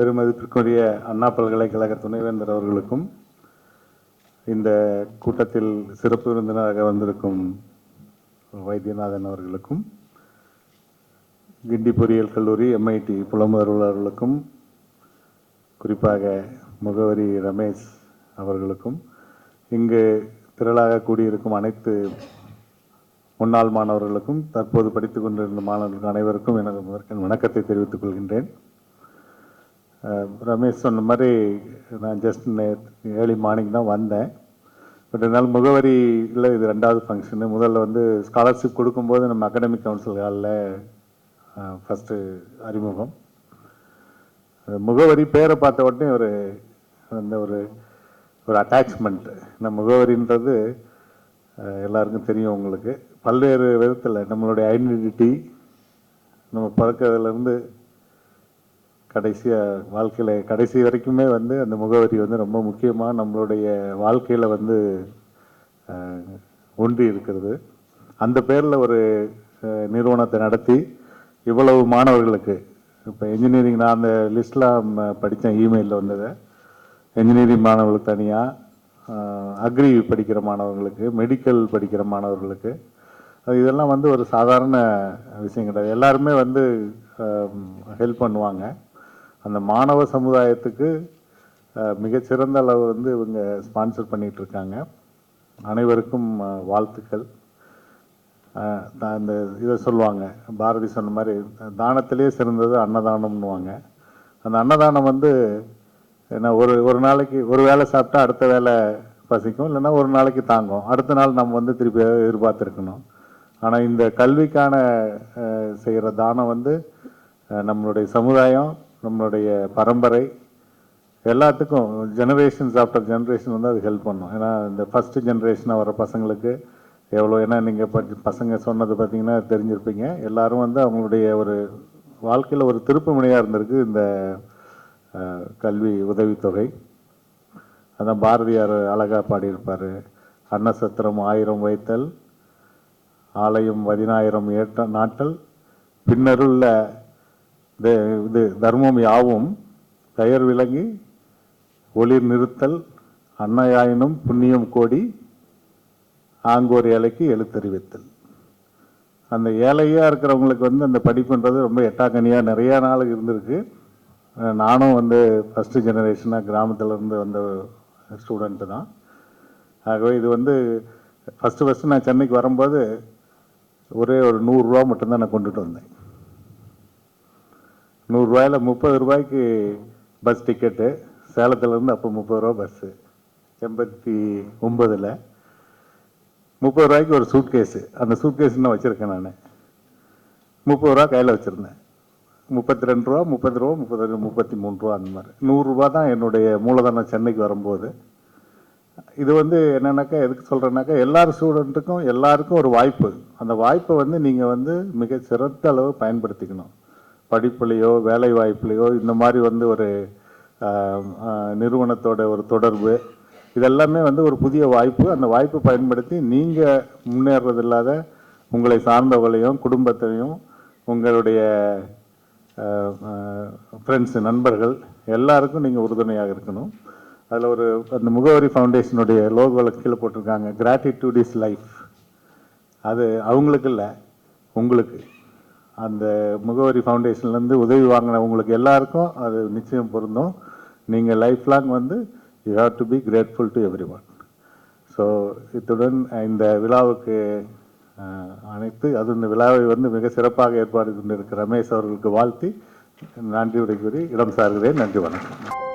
பெருமதிப்பிற்குரிய அண்ணா பல்கலைக்கழக துணைவேந்தர் அவர்களுக்கும் இந்த கூட்டத்தில் சிறப்பு விருந்தினராக வந்திருக்கும் வைத்தியநாதன் அவர்களுக்கும் கிண்டி பொறியியல் கல்லூரி MIT புலம்பெயர்வு அவர்களுக்கும் குறிப்பாக முகவரி ரமேஷ் அவர்களுக்கும் இங்கு திரளாக கூடியிருக்கும் அனைத்து முன்னாள் மாணவர்களுக்கும் தற்போது படித்துக் கொண்டிருந்த மாணவர்களுக்கு அனைவருக்கும் எனது வணக்கத்தை தெரிவித்துக் கொள்கின்றேன். ரமேஷ் சொன்ன மாதிரி நான் ஜஸ்ட் ஏர்லி மார்னிங் தான் வந்தேன். பட் இருந்தாலும் முகவரியில் இது ரெண்டாவது ஃபங்க்ஷனு. முதல்ல வந்து ஸ்காலர்ஷிப் கொடுக்கும்போது நம்ம அகாடமிக் கவுன்சில் ஹாலில் ஃபஸ்ட்டு அறிமுகம். முகவரி பேரை பார்த்த உடனே அந்த ஒரு அட்டாச்மெண்ட். நம்ம முகவரின்றது எல்லாருக்கும் தெரியும் உங்களுக்கு. பல்வேறு விதத்தில் நம்மளுடைய ஐடென்டிட்டி, நம்ம பிறக்கிறதுலேருந்து கடைசியாக வாழ்க்கையில் கடைசி வரைக்குமே வந்து அந்த முகவரி வந்து ரொம்ப முக்கியமாக நம்மளுடைய வாழ்க்கையில் வந்து ஒன்றி இருக்கிறது. அந்த பேரில் ஒரு நிறுவனத்தை நடத்தி இவ்வளவு மாணவர்களுக்கு, இப்போ இன்ஜினியரிங் நான் அந்த லிஸ்ட்லாம் படித்தேன், இமெயிலில் வந்ததை. இன்ஜினியரிங் மாணவர்களுக்கு தனியாக, அக்ரி படிக்கிற மாணவர்களுக்கு, மெடிக்கல் படிக்கிற மாணவர்களுக்கு, இதெல்லாம் வந்து ஒரு சாதாரண விஷயம் கிடையாது. எல்லாருமே வந்து ஹெல்ப் பண்ணுவாங்க. அந்த மாணவ சமுதாயத்துக்கு மிகச்சிறந்த அளவு வந்து இவங்க ஸ்பான்சர் பண்ணிகிட்ருக்காங்க. அனைவருக்கும் வாழ்த்துக்கள். அந்த இதை சொல்லுவாங்க, பாரதி சொன்ன மாதிரி தானத்திலே சிறந்தது அன்னதானம்னுவாங்க. அந்த அன்னதானம் வந்து என்ன, ஒரு நாளைக்கு ஒரு வேளை சாப்பிட்டா அடுத்த வேளை பசிக்கும், இல்லைன்னா ஒரு நாளைக்கு தாங்கும், அடுத்த நாள் நம்ம வந்து திருப்பி எதிர்பார்த்துருக்கணும். ஆனால் இந்த கல்விக்கான செய்கிற தானம் வந்து நம்மளுடைய சமுதாயம், நம்மளுடைய பரம்பரை எல்லாத்துக்கும் ஜெனரேஷன்ஸ் ஆஃப்டர் ஜெனரேஷன் வந்து அது ஹெல்ப் பண்ணும். ஏன்னா இந்த ஃபஸ்ட்டு ஜென்ரேஷனாக வர பசங்களுக்கு எவ்வளோ, ஏன்னா நீங்கள் பசங்க சொன்னது பார்த்தீங்கன்னா தெரிஞ்சிருப்பீங்க. எல்லோரும் வந்து அவங்களுடைய ஒரு வாழ்க்கையில் ஒரு திருப்பு முனையாக இருந்திருக்கு இந்த கல்வி உதவித்தொகை. அதான் பாரதியார் அழகாக பாடியிருப்பார், அன்னசத்திரம் 1000 வைத்தல், ஆலயம் 10000 ஏற்ற நாட்டல், பின்னருள்ள இது தர்மம் யாவும் கயர் விளங்கி ஒளிர் நிறுத்தல், அன்னையாயினும் புண்ணியம் கோடி ஆங்கோர் ஏழைக்கு எழுத்தறிவித்தல். அந்த ஏழையாக இருக்கிறவங்களுக்கு வந்து அந்த படிப்புன்றது ரொம்ப எட்டாக்கனியாக நிறையா நாளுக்கு இருந்திருக்கு. நானும் வந்து ஃபஸ்ட்டு ஜெனரேஷனாக கிராமத்திலேருந்து வந்த ஸ்டூடெண்ட்டு தான். ஆகவே இது வந்து ஃபஸ்ட்டு நான் சென்னைக்கு வரும்போது ஒரே ஒரு 100 ரூபா மட்டும்தான் நான் கொண்டுட்டு வந்தேன். 100 ரூபாயில் 30 ரூபாய்க்கு பஸ் டிக்கெட்டு. சேலத்துலேருந்து அப்போ 30 ரூபா பஸ்ஸு. 89ல் 30 ரூபாய்க்கு ஒரு சூட்கேஸு. அந்த சூட்கேஸ் நான் வச்சுருக்கேன். நான் 30 ரூபா கையில் வச்சுருந்தேன். 32 ரூபா, 30 ரூபா, 33 ரூபா, அந்த மாதிரி 100 ரூபா தான் என்னுடைய மூலதனம் சென்னைக்கு வரும்போது. இது வந்து என்னென்னாக்கா, எதுக்கு சொல்கிறேன்னாக்கா, எல்லார் ஸ்டூடெண்ட்டுக்கும் எல்லாருக்கும் ஒரு வாய்ப்பு. அந்த வாய்ப்பை வந்து நீங்கள் வந்து மிக சிறந்த அளவு பயன்படுத்திக்கணும். படிப்புலையோ வேலை வாய்ப்புலையோ இந்த மாதிரி வந்து ஒரு நிறுவனத்தோட ஒரு தொடர்பு, இதெல்லாமே வந்து ஒரு புதிய வாய்ப்பு. அந்த வாய்ப்பை பயன்படுத்தி நீங்கள் முன்னேறது இல்லாத உங்களை சார்ந்தவர்களையும் குடும்பத்தையும் உங்களுடைய ஃப்ரெண்ட்ஸு நண்பர்கள் எல்லாருக்கும் நீங்கள் உறுதுணையாக இருக்கணும். அதில் அந்த முகவரி ஃபவுண்டேஷனுடைய லோகோவில் கீழே போட்டிருக்காங்க, கிராட்டிடியூட் இஸ் லைஃப். அது அவங்களுக்கு இல்லை, உங்களுக்கு. அந்த முகவரி ஃபவுண்டேஷன்லேருந்து உதவி வாங்கினவங்களுக்கு எல்லாருக்கும் அது நிச்சயம் பொருந்தும். நீங்கள் லைஃப் லாங் வந்து you have to be grateful to every one. So இத்துடன் இந்த விழாவுக்கு இந்த விழாவை வந்து மிக சிறப்பாக ஏற்பாடு கொண்டிருக்கிற ரமேஷ் அவர்களுக்கு வாழ்த்தி நன்றியுரை கூறி இடம் சார்கிறேன். நன்றி, வணக்கம்.